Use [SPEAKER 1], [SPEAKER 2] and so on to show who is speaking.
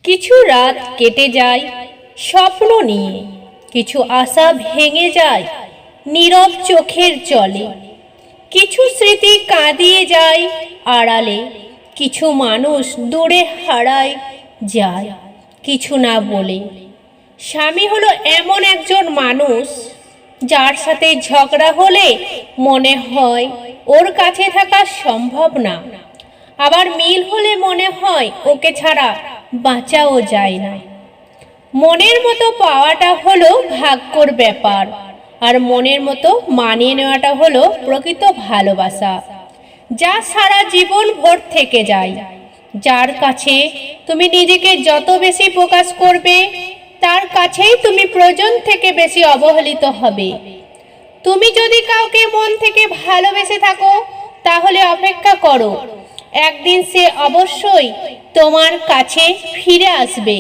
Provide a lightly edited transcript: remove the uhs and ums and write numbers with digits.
[SPEAKER 1] কিছু রাত কেটে যায় স্বপ্ন নিয়ে, কিছু আশা ভেঙে যায় নীরব চোখের জলে, কিছু স্মৃতি কাঁদিয়ে যায় আড়ালে, কিছু মানুষ দূরে হারায় যায় কিছু না বলে। স্বামী হলো এমন একজন মানুষ যার সাথে ঝগড়া হলে মনে হয় ওর কাছে থাকা সম্ভব না, আবার মিল হলে মনে হয় ওকে ছাড়া বাঁচাও যায় না। মনের মতো পাওয়াটা হলো ভাগ্যর ব্যাপার, আর মনের মতো মানিয়ে নেওয়াটা হলো প্রকৃত ভালোবাসা, যা সারা জীবন ভর থেকে যায়। যার কাছে তুমি নিজেকে যত বেশি প্রকাশ করবে, তার কাছেই তুমি প্রয়োজন থেকে বেশি অবহেলিত হবে। তুমি যদি কাউকে মন থেকে ভালোবেসে থাকো, তাহলে অপেক্ষা করো, একদিন সে অবশ্যই তোমার কাছে ফিরে আসবে।